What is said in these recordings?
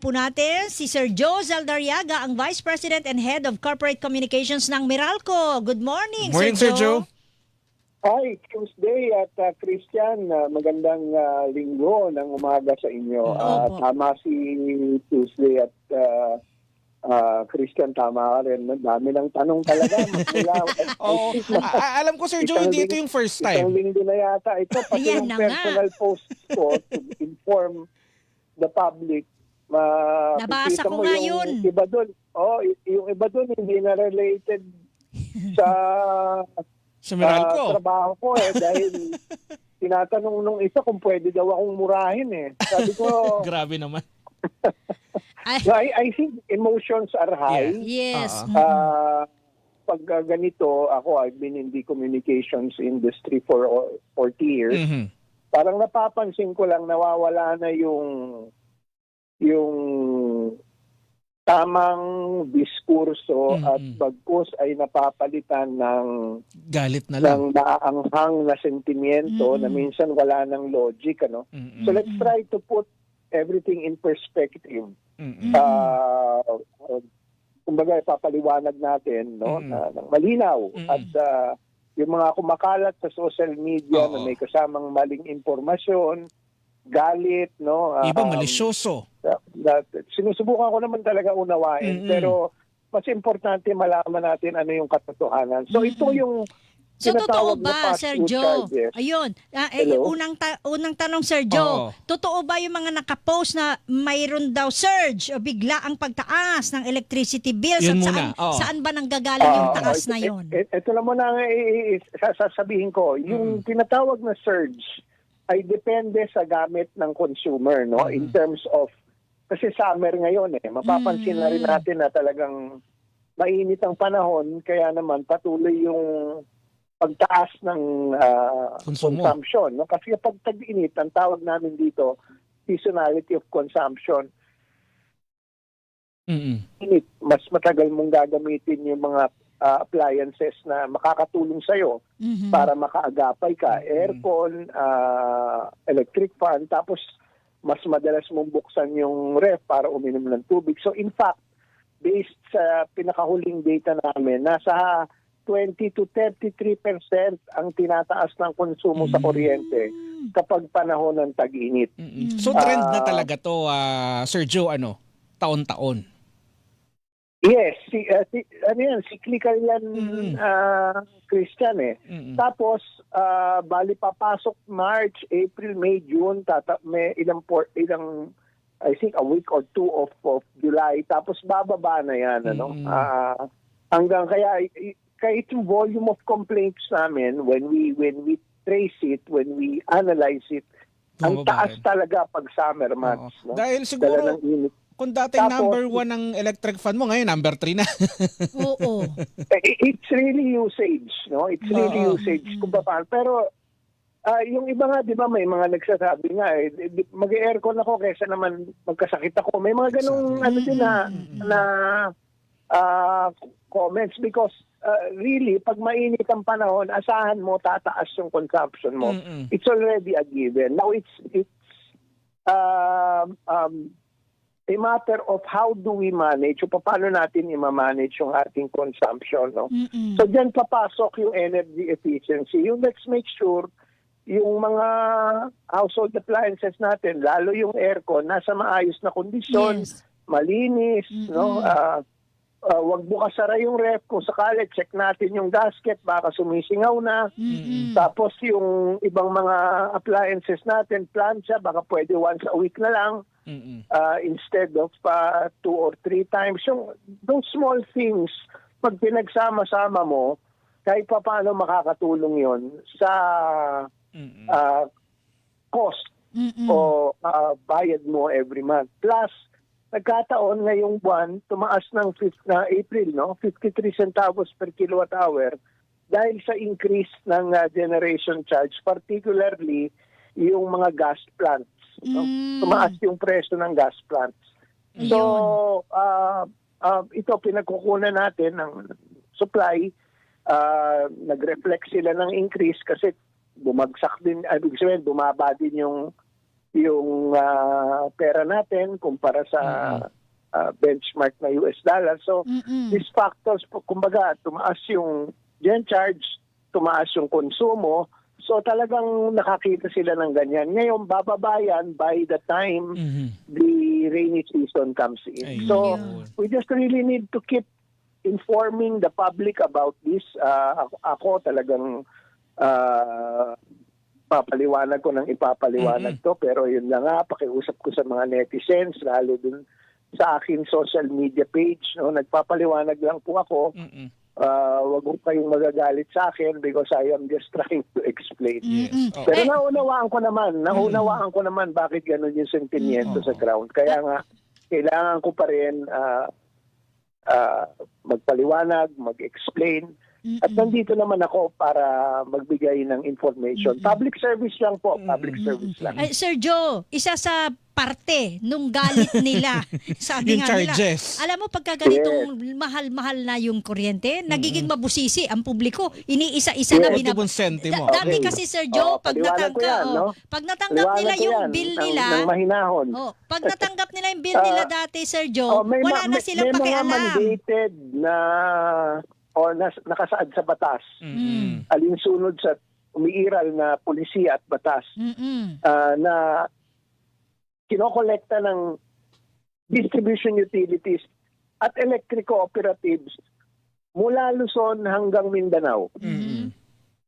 Po natin si Sir Joe Zaldarriaga, ang Vice President and Head of Corporate Communications ng Meralco. Good morning, Morning, Sir Joe. Hi, Tuesday at Christian, magandang linggo ng umaga sa inyo. Opo. Tama si Tuesday at Christian, tama ka rin. Dami ng tanong talaga. Oo. Alam ko, Sir Joe, hindi ito yung first Isang time. linggo na yata. Ito pati Ayan yung na personal post ko to inform the public. Nabasa ko mo nga yung yun. Iba doon. Yung iba doon hindi na related sa Sa Meralco. trabaho ko dahil tinatanong nung isa kung pwede daw akong murahin Sabi ko, Grabe naman. I think emotions are high. Yes. Pag ganito, I've been in the communications industry for 40 years. Mhm. Parang napapansin ko lang nawawala na yung tamang diskurso at bagkus ay napapalitan ng Galit na lang. naaanghang na sentimiento na minsan wala ng logic. So let's try to put everything in perspective. Kumbaga ipapaliwanag natin na malinaw at yung mga kumakalat sa social media na may kasamang maling impormasyon, galit, Iba malisyoso. Sinusubukan ko naman talaga unawain, pero mas importante malaman natin ano yung katotohanan. So ito yung So totoo tinatawag na ba, fast Sir food Joe? charges. Ayun. Hello? Unang tanong, Sir Joe. Oo. Totoo ba yung mga nakapost na mayroon daw surge o bigla ang pagtaas ng electricity bills? Yun At muna. Oo. saan ba nanggagaling yung taas na yun? Ito lang muna ang sasabihin ko. Yung tinatawag na surge ay depende sa gamit ng consumer, in terms of, kasi summer ngayon mapapansin na rin natin na talagang mainit ang panahon, kaya naman patuloy yung pagtaas ng Konsumo. consumption. Kasi kapag tag-init, ang tawag namin dito, seasonality of consumption. Init, mas matagal mong gagamitin yung mga appliances na makakatulong sa'yo para makaagapay ka. Aircon, electric fan, tapos mas madalas mong buksan yung ref para uminom ng tubig. So in fact, based sa pinakahuling data namin, nasa 20 to 33% ang tinataas ng konsumo sa kuryente kapag panahon ng tag-init. So trend na talaga to, Sir Joe, taon-taon. Yes, cyclical yan, Christian Tapos, bali papasok March, April, May, June, may ilang, I think a week or two of July, tapos bababa na yan, hanggang kaya yung volume of complaints namin, when we trace it, when we analyze it, ang Bumaba taas rin. talaga pag summer months. Dahil Dala siguro, ng init. kung dating Tapos, number 1 ng electric fan mo, ngayon number 3 na. Oo. It's really usage, It's really usage kung paano. Pero yung iba nga, di ba, may mga nagsasabi nga, mag-aircon ako kaysa naman magkasakit ako. May mga ganung din na comments because really, pag mainit ang panahon, asahan mo, tataas yung consumption mo. It's already a given. Now, it's a matter of how do we manage o paano natin i-manage yung ating consumption. So dyan papasok yung energy efficiency. Yung let's make sure yung mga household appliances natin, lalo yung aircon, nasa maayos na kondisyon, Yes. malinis, wag bukas sara yung ref. Kung sakali, check natin yung gasket, baka sumisingaw na. Tapos yung ibang mga appliances natin, plancha, baka pwede once a week na lang. Instead of 2 or 3 times. Yung those small things, pag pinagsama-sama mo, kahit pa paano makakatulong yon sa cost o bayad mo every month. Plus, nagkataon ngayong buwan, tumaas ng April, 53 centavos per kilowatt hour dahil sa increase ng generation charge, particularly yung mga gas plants. Tumaas yung presyo ng gas plants. So, ito pinagkukunan natin ng supply. Nag-reflect sila ng increase kasi bumagsak din, ibig sabihin, bumaba din yung yung pera natin kumpara sa benchmark na US dollar. So, these factors, kumbaga, tumaas yung gen charge, tumaas yung konsumo, so talagang nakakita sila ng ganyan. Ngayon, bababayan by the time the rainy season comes in. Ayun. So, we just really need to keep informing the public about this. Ako talagang papaliwanag ko ng ipapaliwanag to, pero yun lang nga, pakiusap ko sa mga netizens, lalo dun sa akin social media page, no, nagpapaliwanag lang po ako. Wag mo kayong magagalit sa akin because I am just trying to explain. Yes. Pero naunawaan ko naman bakit ganun yung sentimiento sa ground. Kaya nga, kailangan ko pa rin magpaliwanag, mag-explain. At nandito naman ako para magbigay ng information. Public service lang po, public service lang. Ay, Sir Joe, isa sa parte nung galit nila. Sabi Yung nga nila, charges. alam mo pagka ganitong mahal-mahal na yung kuryente, nagiging mabusisi ang publiko. Iniisa-isa na Yes. Ultimong sentimo. Dati Okay. kasi Sir Joe, pag paliwanag ko yan, no? pag natanggap Liwanag nila ko yung yan, bill ng- nila, ng mahinahon. pag natanggap nila yung bill nila dati, Sir Joe, wala na silang may mga pakialam. mandated na o nakasaad sa batas. Alinsunod sa umiiral na pulisiya at batas na kinokolekta ng distribution utilities at electric cooperatives mula Luzon hanggang Mindanao.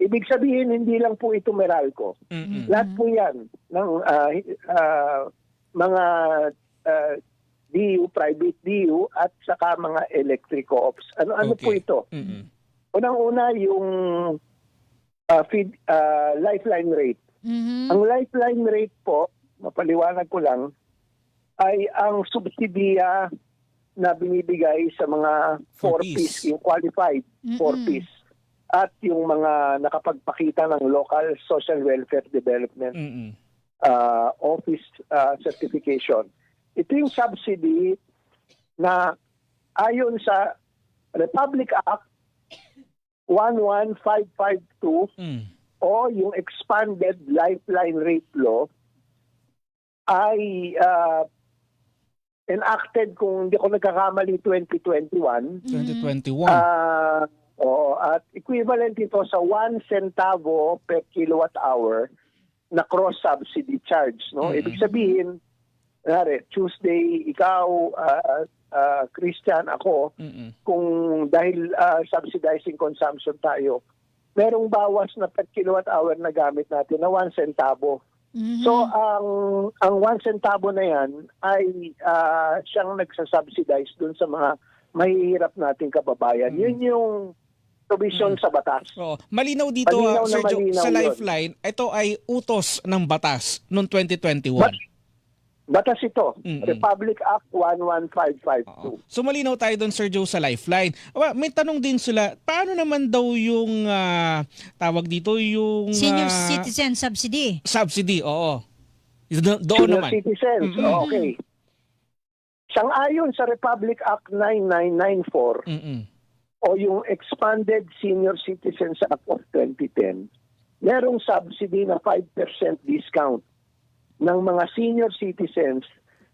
Ibig sabihin, hindi lang po ito Meralco. Lahat po yan ng mga DU, private DU at saka mga electric co-ops. Ano po ito? Unang-una yung lifeline rate. Ang lifeline rate po, mapaliwanag ko lang, ay ang subsidiya na binibigay sa mga 4-piece, yung qualified 4-piece, at yung mga nakapagpakita ng local social welfare development office certification. Ito yung subsidy na ayon sa Republic Act 11552 o yung expanded lifeline rate law ay enacted, kung hindi ko nagkakamali, 2021. 2021. At equivalent ito sa 1 centavo per kilowatt hour na cross subsidy charge. No? Ibig sabihin, Tuesday, ikaw, Christian, ako, kung dahil subsidizing consumption tayo, merong bawas na per kilowatt hour na gamit natin na 1 centavo. So, ang 1 centavo na yan ay siyang nagsasubsidize dun sa mga mahihirap nating kababayan. Yun yung provision sa batas. Malinaw dito, Malinaw na Sir Joe, malinaw sa yun. Lifeline, ito ay utos ng batas noong 2021. Batas ito, Republic Act 11552. So malinaw tayo doon, Sir Joe, sa Lifeline. May tanong din sila, paano naman daw yung tawag dito, yung Senior citizen subsidy. subsidy? Oo. Doon Senior naman. citizens, okay. Sang-ayon sa Republic Act 9994 o yung Expanded Senior Citizens Act of 2010, merong subsidy na 5% discount ng mga senior citizens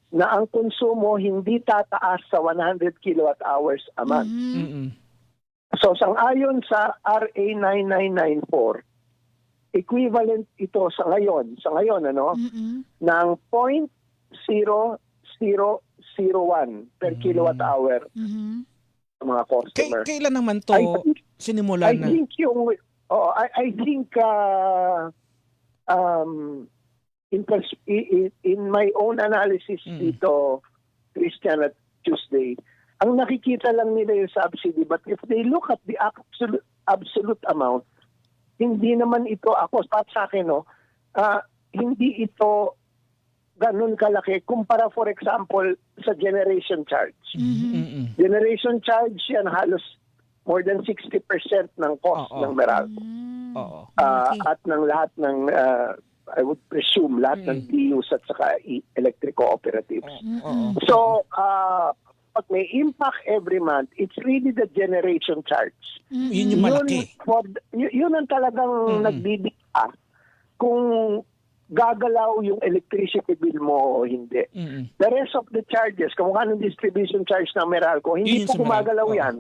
na ang konsumo hindi tataas sa 100 kilowatt hours a month. So, sang-ayon sa RA 9994, equivalent ito sa ngayon, ng 0.0001 per kilowatt hour ng mga customer. Kailan naman to sinimulan na? I think in my own analysis dito, Christian, at Tuesday, ang nakikita lang nila yung subsidy, but if they look at the absolute amount, hindi naman ito, ako sa akin, hindi ito ganun kalaki kumpara, for example, sa generation charge. Generation charge yan halos more than 60% ng cost ng Meralco. At ng lahat ng I would presume lahat ng DUs at saka electric cooperatives. So, pag may impact every month, it's really the generation charge. Yun yung malaki. Yun ang talagang nagbibigay kung gagalaw yung electricity bill mo o hindi. The rest of the charges, kung anong distribution charge ng Meralco, hindi Yun po sa Meralco. gumagalaw yan.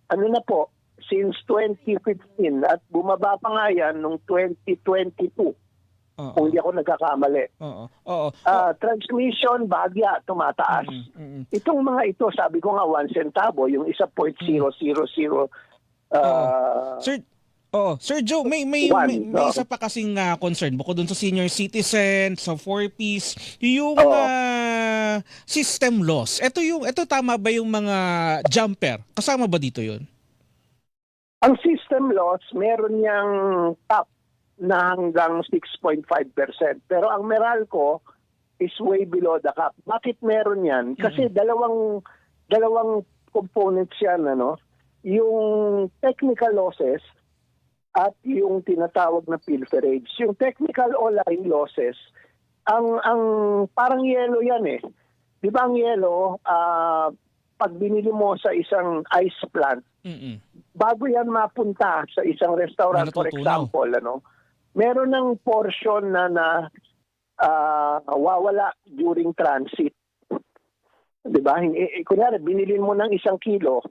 Ano na po, since 2015 at bumaba pa nga yan noong 2022. Oo. Kung hindi ako nagkakamali. Oo. Transmission, bagya, tumataas. Itong mga ito, sabi ko nga 1 centavo, yung isa 0.000 Sir Joe, may isa pa kasing concern bukod dun sa senior citizen, sa 4Ps, yung system loss. Ito tama ba yung mga jumper? Kasama ba dito 'yun? Ang system loss, meron niyang top na hanggang 6.5%. Pero ang Meralco is way below the cap. Bakit meron yan? Kasi dalawang components yan. Yung technical losses at yung tinatawag na pilferage. Yung technical o line losses, ang parang yellow yan eh. Di ba ang yellow, pag binili mo sa isang ice plant, bago yan mapunta sa isang restaurant, for example, meron ng portion na wawala during transit. Diba? Kunyari, binili mo ng 1 kilo,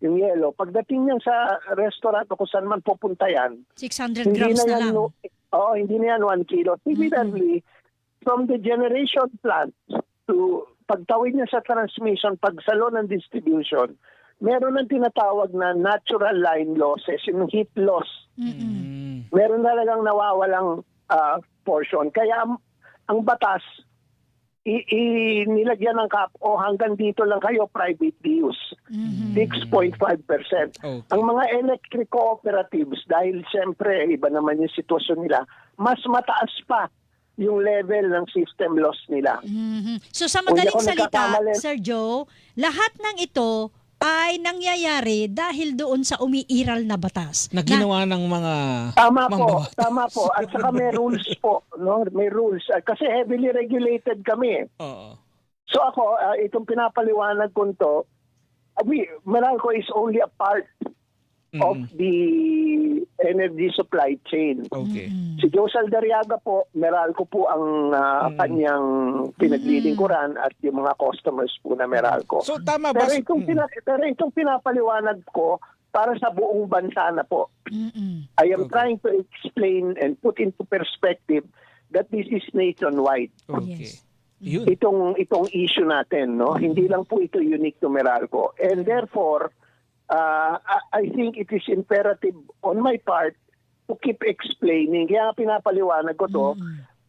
yung yellow. Pagdating niyan sa restaurant o kung saan man pupunta yan, 600 grams na lang. Hindi na yan 1 kilo. Similarly, from the generation plant to pagtawid niya sa transmission, pagsalo ng distribution, meron ng tinatawag na natural line losses, yung heat loss. Meron talagang nawawalang portion. Kaya ang batas, nilagyan ng cap o hanggang dito lang kayo private use. 6.5%. Okay. Ang mga electric cooperatives, dahil siyempre iba naman yung sitwasyon nila, mas mataas pa yung level ng system loss nila. So sa Kung di madaling ako salita, nagkakamali- Sir Joe, lahat ng ito ay nangyayari dahil doon sa umiiral na batas. Na ginawa ng mga Tama mambabatas. po. At saka may rules po, no? May rules. Kasi heavily regulated kami. Oo. So ako, itong pinapaliwanag ko to, Meralco is only a part of the energy supply chain. Okay. Si Joe Saldarriaga po, Meralco po ang kanyang pinaglilingkuran at yung mga customers po na Meralco. So tama ba? Pero itong pinapaliwanag ko para sa buong bansa na po. I am trying to explain and put into perspective that this is nationwide. Okay. Yes. Yun. Itong issue natin, no? Hindi lang po ito unique to Meralco. And therefore, I think it is imperative on my part to keep explaining. Kaya pinapaliwanag ko to,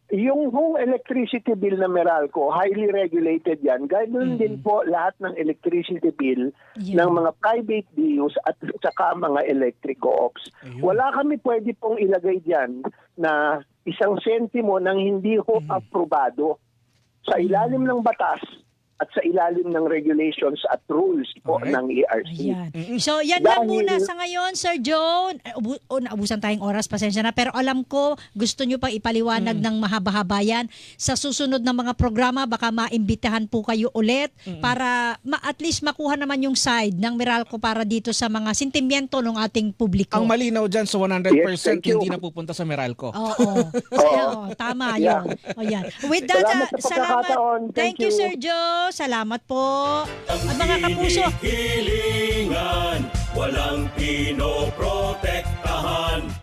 yung home electricity bill na Meralco, highly regulated yan. Ganoon din po lahat ng electricity bill ng mga private BUs at saka mga electric co-ops. Wala kami pwede pong ilagay dyan na 1 sentimo nang hindi ho aprobado sa ilalim ng batas at sa ilalim ng regulations at rules po Alright. ng ERC. Ayan. So, yan lang Dahil- muna sa ngayon, Sir Joe. Naubusan tayong oras, pasensya na. Pero alam ko, gusto nyo pang ipaliwanag ng mahaba-haba yan. Sa susunod na mga programa, baka maimbitahan po kayo ulit para at least makuha naman yung side ng Meralco para dito sa mga sentimiento ng ating publiko. Ang malinaw dyan sa 100% Yes, thank you. hindi napupunta sa Meralco. Oo. Tama Yeah. yun. O yan. With that, Salamat sa pagkakataon. Thank you, Sir Joe. Salamat po. At mga kapuso, Hilingan, walang pinoprotektahan.